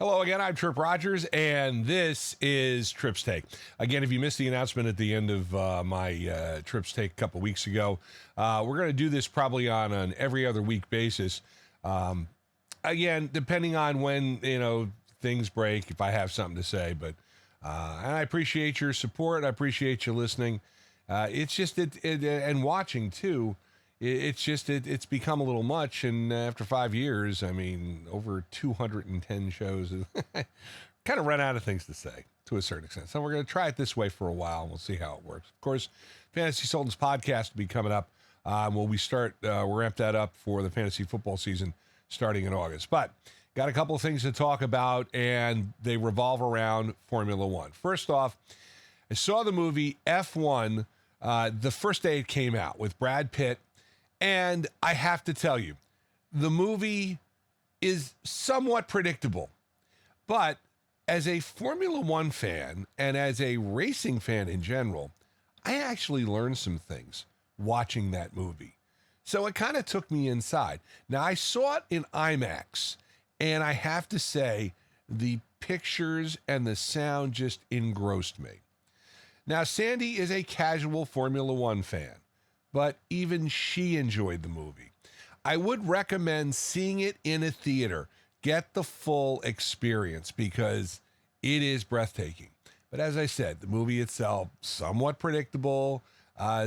Hello again, I'm Tripp Rogers, and this is Tripp's Take. Again, if you missed the announcement at the end of my Tripp's Take a couple weeks ago, we're going to do this probably on an every other week basis. Again, depending on when, things break, if I have something to say. But and I appreciate your support. I appreciate you listening. It's just, and watching too. It's become a little much, and after 5 years, I mean, over 210 shows, kind of run out of things to say to a certain extent. So we're going to try it this way for a while, and we'll see how it works. Of course, Fantasy Sultans podcast will be coming up. We'll ramp that up for the fantasy football season starting in August. But got a couple of things to talk about, and they revolve around Formula One. First off, I saw the movie F1 the first day it came out with Brad Pitt. And I have to tell you, the movie is somewhat predictable. But as a Formula One fan and as a racing fan in general, I actually learned some things watching that movie. So it kind of took me inside. Now, I saw it in IMAX, and I have to say, the pictures and the sound just engrossed me. Now, Sandy is a casual Formula One fan, but even she enjoyed the movie. I would recommend seeing it in a theater. Get the full experience because it is breathtaking. But as I said, the movie itself, somewhat predictable.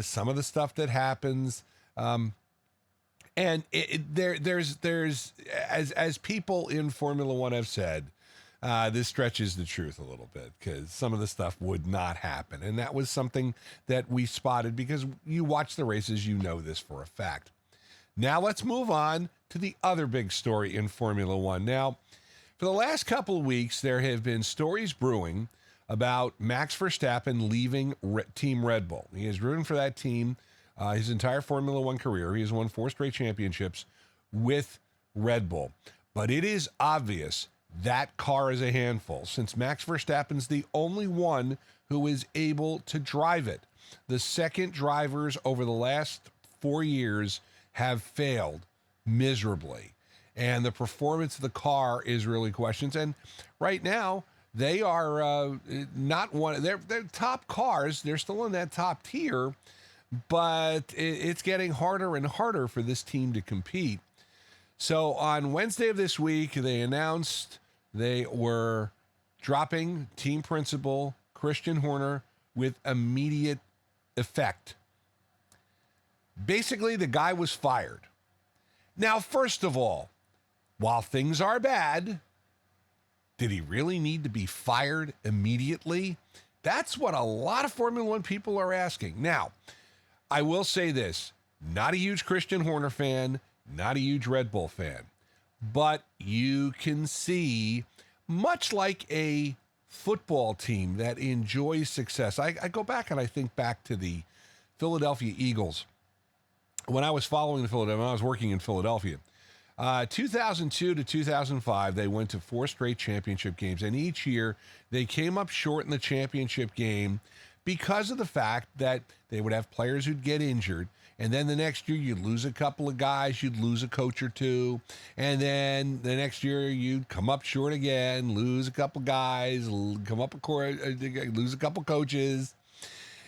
Some of the stuff that happens, and there's as people in Formula One have said, this stretches the truth a little bit because some of the stuff would not happen. And that was something that we spotted because you watch the races, you know this for a fact. Now let's move on to the other big story in Formula One. Now, for the last couple of weeks, there have been stories brewing about Max Verstappen leaving Team Red Bull. He has ridden for that team his entire Formula One career. He has won 4 straight championships with Red Bull. But it is obvious that car is a handful, since Max Verstappen's the only one who is able to drive it. The second drivers over the last 4 years have failed miserably, and the performance of the car is really questioned. And right now, they are not one. They're top cars. They're still in that top tier, but it's getting harder and harder for this team to compete. So on Wednesday of this week, they announced they were dropping team principal Christian Horner with immediate effect. Basically, the guy was fired. Now, first of all, while things are bad, did he really need to be fired immediately? That's what a lot of Formula One people are asking. Now, I will say this, not a huge Christian Horner fan, not a huge Red Bull fan. But you can see, much like a football team that enjoys success. I go back and I think back to the Philadelphia Eagles. When I was following the Philadelphia, when I was working in Philadelphia, 2002 to 2005, they went to 4 straight championship games. And each year, they came up short in the championship game because of the fact that they would have players who'd get injured. And then the next year, you'd lose a couple of guys, you'd lose a coach or two. And then the next year, you'd come up short again, lose a couple guys, lose a couple coaches.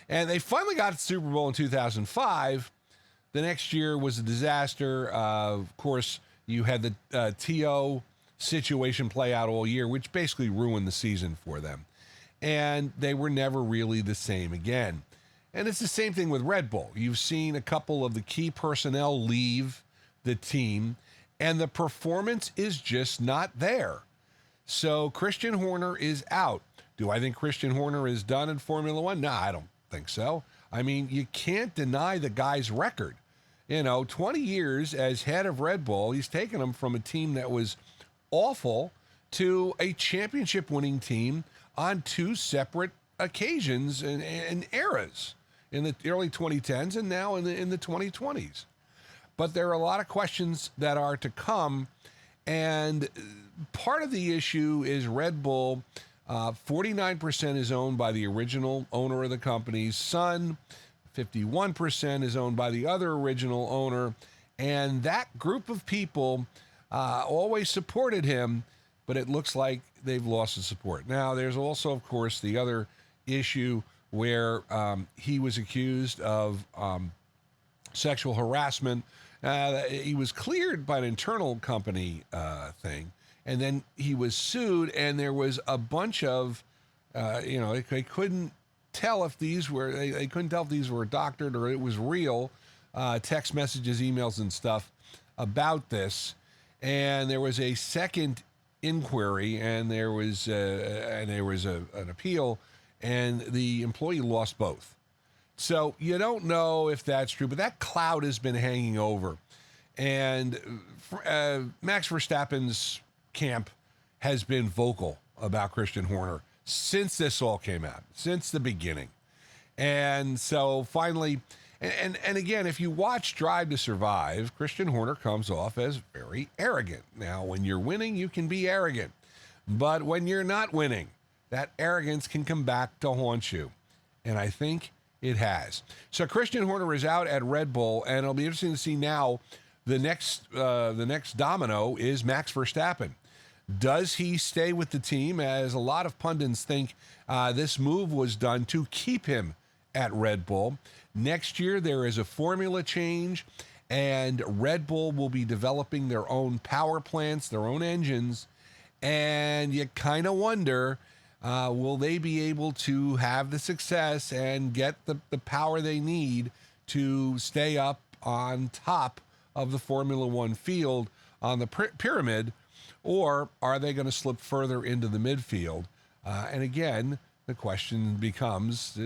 And they finally got to the Super Bowl in 2005. The next year was a disaster. Of course, you had the TO situation play out all year, which basically ruined the season for them. And they were never really the same again. And it's the same thing with Red Bull. You've seen a couple of the key personnel leave the team, and the performance is just not there. So Christian Horner is out. Do I think Christian Horner is done in Formula One? No, I don't think so. I mean, you can't deny the guy's record. 20 years as head of Red Bull, he's taken them from a team that was awful to a championship-winning team on 2 separate occasions and eras in the early 2010s and now in the 2020s. But there are a lot of questions that are to come, and part of the issue is Red Bull. 49% is owned by the original owner of the company's son. 51% is owned by the other original owner, and that group of people always supported him, but it looks like they've lost the support. Now, there's also, of course, the other issue where he was accused of sexual harassment. He was cleared by an internal company thing, and then he was sued, and there was a bunch of, they couldn't tell if these were, they couldn't tell if these were doctored or it was real, text messages, emails, and stuff about this. And there was a second inquiry, and there was an appeal, and the employee lost both. So you don't know if that's true, but that cloud has been hanging over. And Max Verstappen's camp has been vocal about Christian Horner since this all came out, since the beginning. And so finally, and again, if you watch Drive to Survive, Christian Horner comes off as very arrogant. Now, when you're winning, you can be arrogant. But when you're not winning, that arrogance can come back to haunt you. And I think it has. So Christian Horner is out at Red Bull, and it'll be interesting to see now the next domino is Max Verstappen. Does he stay with the team? As a lot of pundits think this move was done to keep him at Red Bull. Next year, there is a formula change, and Red Bull will be developing their own power plants, their own engines, and you kind of wonder, will they be able to have the success and get the power they need to stay up on top of the Formula One field on the pyramid, or are they going to slip further into the midfield? And again, the question becomes,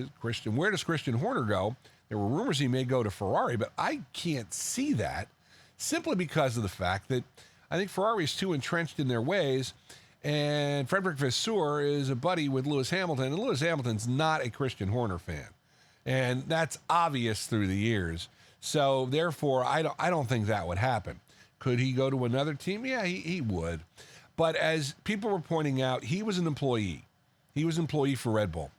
where does Christian Horner go? There were rumors he may go to Ferrari, but I can't see that simply because of the fact that I think Ferrari is too entrenched in their ways, and Frederick Vasseur is a buddy with Lewis Hamilton, and Lewis Hamilton's not a Christian Horner fan. And that's obvious through the years. So therefore, I don't think that would happen. Could he go to another team? Yeah, he would. But as people were pointing out, he was an employee. He was an employee for Red Bull.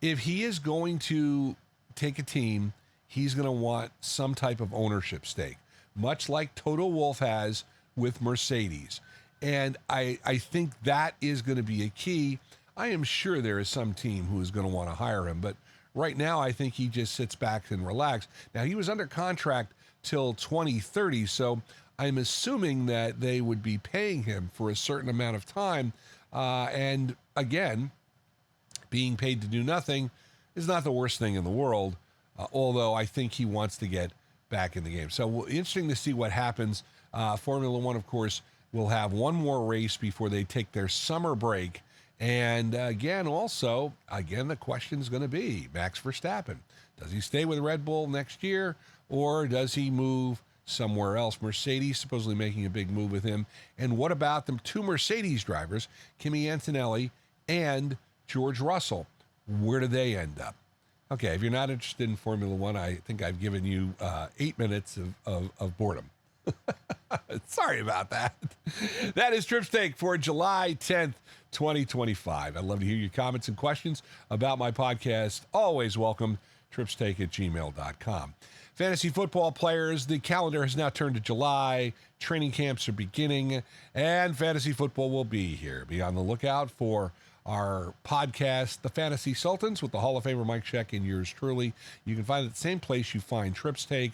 If he is going to take a team, he's going to want some type of ownership stake, much like Toto Wolff has with Mercedes. And I think that is going to be a key. I am sure there is some team who is going to want to hire him, but right now I think he just sits back and relaxes. Now, he was under contract till 2030, so I'm assuming that they would be paying him for a certain amount of time. And again, being paid to do nothing is not the worst thing in the world, although I think he wants to get back in the game. So interesting to see what happens. Formula One, of course, will have one more race before they take their summer break. And again, the question is going to be Max Verstappen. Does he stay with Red Bull next year, or does he move somewhere else? Mercedes supposedly making a big move with him. And what about the two Mercedes drivers, Kimi Antonelli and George Russell? Where do they end up? Okay, if you're not interested in Formula One, I think I've given you 8 minutes of boredom. Sorry about that. That is Tripp's Take for July 10th, 2025. I'd love to hear your comments and questions about my podcast. Always welcome. TrippsTake@gmail.com. Fantasy football players, the calendar has now turned to July. Training camps are beginning, and fantasy football will be here. Be on the lookout for our podcast, The Fantasy Sultans, with the Hall of Famer Mike Sheck and yours truly. You can find it at the same place you find Tripp's Take,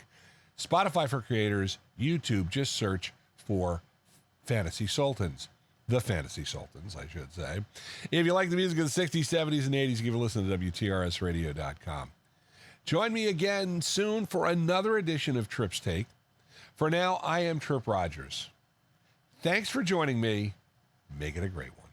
Spotify for creators, YouTube. Just search for Fantasy Sultans. The Fantasy Sultans, I should say. If you like the music of the 60s, 70s, and 80s, give a listen to WTRSradio.com. Join me again soon for another edition of Tripp's Take. For now, I am Tripp Rogers. Thanks for joining me. Make it a great one.